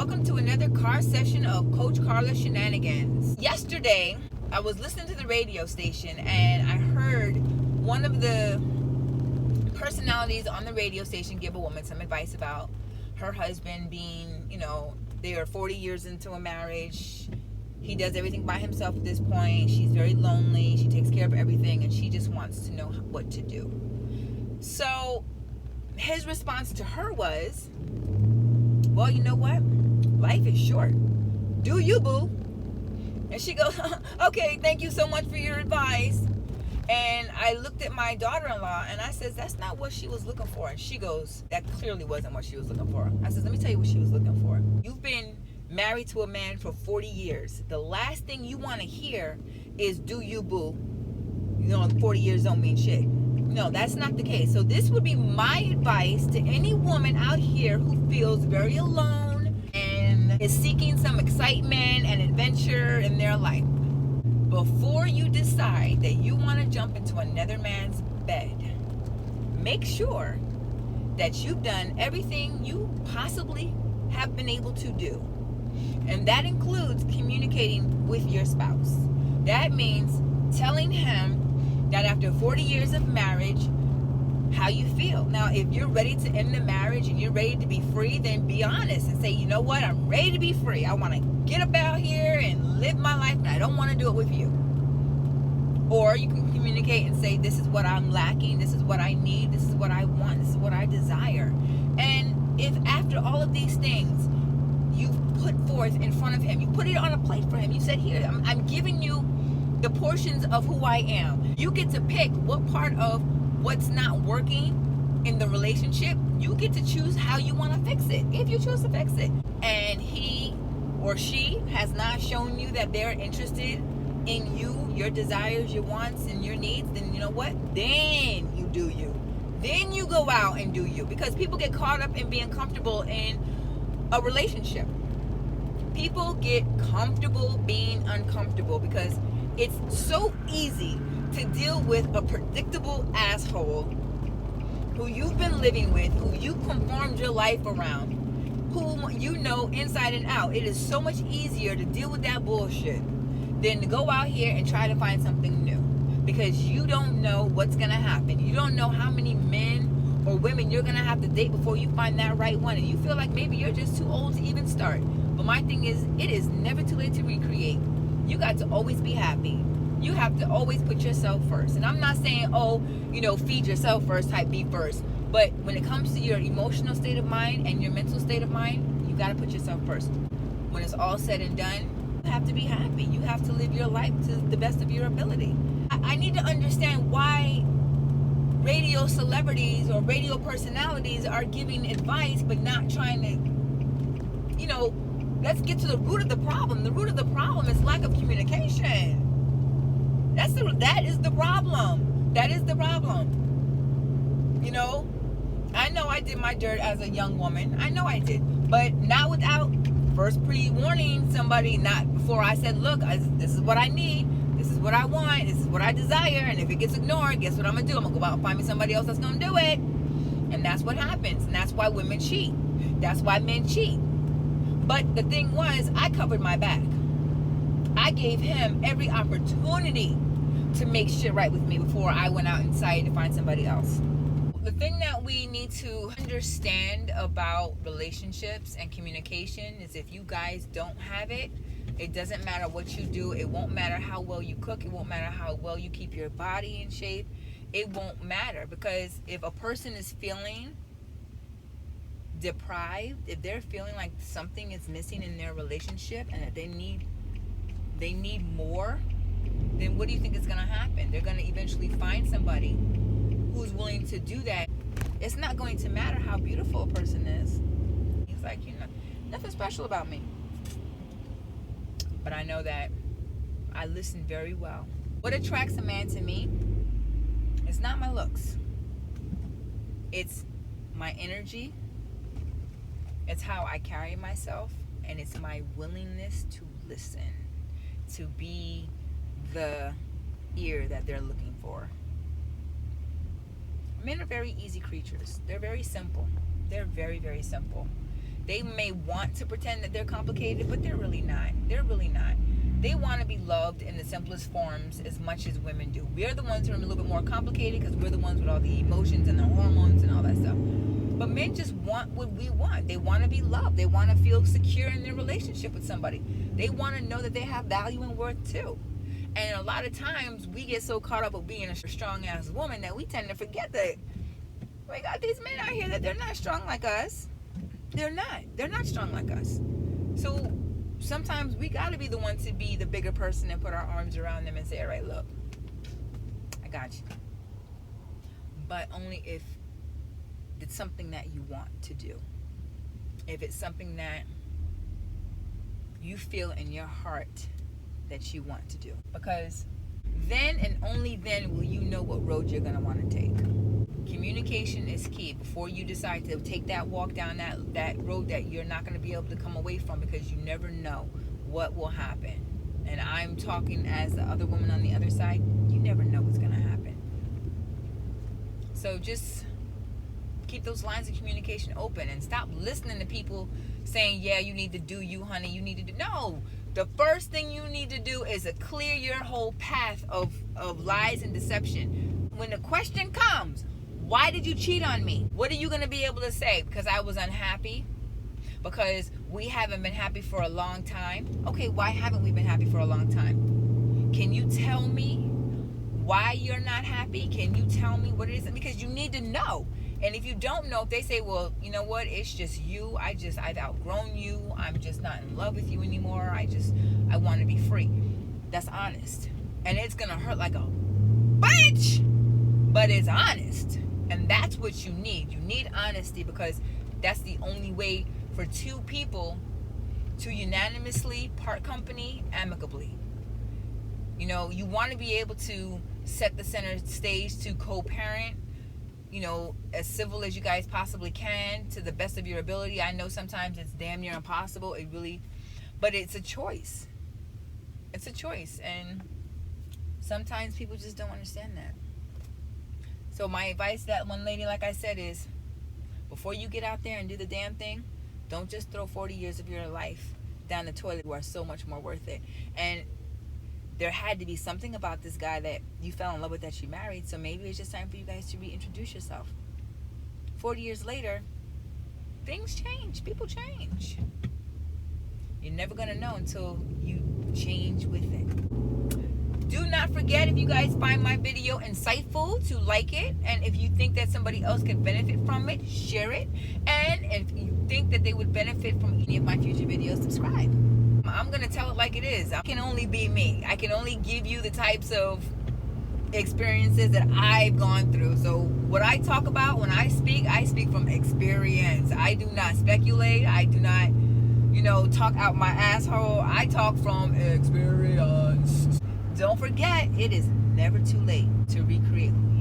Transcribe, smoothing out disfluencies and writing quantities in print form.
welcome to another car session of Coach Carla Shenanigans. Yesterday, I was listening to the radio station and I heard one of the personalities on the radio station give a woman some advice about her husband being, they are 40 years into a marriage. He does everything by himself at this point. She's very lonely. She takes care of everything and she just wants to know what to do. So his response to her was, well, you know what? Life is short. Do you, boo? And she goes, okay, thank you so much for your advice. And I looked at my daughter-in-law and I said, that's not what she was looking for. And she goes, that clearly wasn't what she was looking for. I said, let me tell you what she was looking for. You've been married to a man for 40 years. The last thing you want to hear is, do you, boo? 40 years don't mean shit. No, that's not the case. So this would be my advice to any woman out here who feels very alone and is seeking some excitement and adventure in their life. Before you decide that you want to jump into another man's bed, make sure that you've done everything you possibly have been able to do. And that includes communicating with your spouse. That means telling him that after 40 years of marriage, how you feel. Now, if you're ready to end the marriage and you're ready to be free, then be honest and say, you know what, I'm ready to be free. I want to get up out here and live my life, and I don't want to do it with you. Or you can communicate and say, this is what I'm lacking, this is what I need, this is what I want, this is what I desire. And if after all of these things you've put forth in front of him, you put it on a plate for him, you said, here, I'm giving you the portions of who I am. You get to pick what part of what's not working in the relationship. You get to choose how you want to fix it, if you choose to fix it. And he or she has not shown you that they're interested in you, your desires, your wants, and your needs, then you know what? Then you do you. Then you go out and do you. Because people get caught up in being comfortable in a relationship. People get comfortable being uncomfortable because it's so easy to deal with a predictable asshole who you've been living with, who you conformed your life around, whom you know inside and out. It is so much easier to deal with that bullshit than to go out here and try to find something new, because you don't know what's going to happen. You don't know how many men or women you're going to have to date before you find that right one, and you feel like maybe you're just too old to even start. But my thing is, it is never too late to recreate. You got to always be happy. You have to always put yourself first. And I'm not saying, feed yourself first, type be first. But when it comes to your emotional state of mind and your mental state of mind, you got to put yourself first. When it's all said and done, you have to be happy. You have to live your life to the best of your ability. I need to understand why radio celebrities or radio personalities are giving advice but not trying to, let's get to the root of the problem. The root of the problem is lack of communication. That is the problem. That is the problem. I know I did my dirt as a young woman. I know I did. But not without first pre-warning somebody, not before I said, look, this is what I need. This is what I want. This is what I desire. And if it gets ignored, guess what I'm going to do? I'm going to go out and find me somebody else that's going to do it. And that's what happens. And that's why women cheat. That's why men cheat. But the thing was, I covered my back. I gave him every opportunity to make shit right with me before I went out and decided to find somebody else. The thing that we need to understand about relationships and communication is if you guys don't have it, it doesn't matter what you do. It won't matter how well you cook. It won't matter how well you keep your body in shape. It won't matter, because if a person is feeling deprived, if they're feeling like something is missing in their relationship and that they need more, then what do you think is going to happen? They're going to eventually find somebody who's willing to do that. It's not going to matter how beautiful a person is. He's like, nothing special about me. But I know that I listen very well. What attracts a man to me is not my looks. It's my energy. It's how I carry myself. And it's my willingness to listen, to be the ear that they're looking for. Men are very easy creatures. They're very simple. They're very, very simple. They may want to pretend that they're complicated, but they're really not. They're really not. They want to be loved in the simplest forms as much as women do. We're the ones who are a little bit more complicated because we're the ones with all the emotions and the hormones and all that stuff. But men just want what we want. They want to be loved. They want to feel secure in their relationship with somebody. They want to know that they have value and worth too. And a lot of times we get so caught up with being a strong ass woman that we tend to forget that we got these men out here that they're not strong like us. They're not strong like us. So sometimes we got to be the one to be the bigger person and put our arms around them and say, all right, look, I got you. But only if it's something that you want to do. If it's something that you feel in your heart that you want to do. Because then and only then will you know what road you're going to want to take. Communication is key before you decide to take that walk down that road that you're not going to be able to come away from, because you never know what will happen. And I'm talking as the other woman on the other side. You never know what's going to happen. So just keep those lines of communication open and stop listening to people saying, yeah, you need to do you, honey. You need to do. No. The first thing you need to do is to clear your whole path of lies and deception. When the question comes, why did you cheat on me? What are you going to be able to say? Because I was unhappy? Because we haven't been happy for a long time? Okay, why haven't we been happy for a long time? Can you tell me why you're not happy? Can you tell me what it is? Because you need to know. And if you don't know, if they say, well, you know what, it's just you. I've outgrown you. I'm just not in love with you anymore. I want to be free. That's honest. And it's going to hurt like a bitch, but it's honest. And that's what you need. You need honesty, because that's the only way for two people to unanimously part company amicably. You know, you want to be able to set the center stage to co-parent, you know, as civil as you guys possibly can to the best of your ability. I know sometimes it's damn near impossible. But it's a choice. It's a choice. And sometimes people just don't understand that. So my advice to that one lady, like I said, is before you get out there and do the damn thing, don't just throw 40 years of your life down the toilet. You are so much more worth it. And there had to be something about this guy that you fell in love with that you married. So maybe it's just time for you guys to reintroduce yourself. 40 years later, things change. People change. You're never going to know until you change with it. Do not forget, if you guys find my video insightful, to like it. And if you think that somebody else could benefit from it, share it. And if you think that they would benefit from any of my future videos, subscribe. I'm going to tell it like it is. I can only be me. I can only give you the types of experiences that I've gone through. So what I talk about when I speak from experience. I do not speculate. I do not, talk out my asshole. I talk from experience. Don't forget, it is never too late to recreate who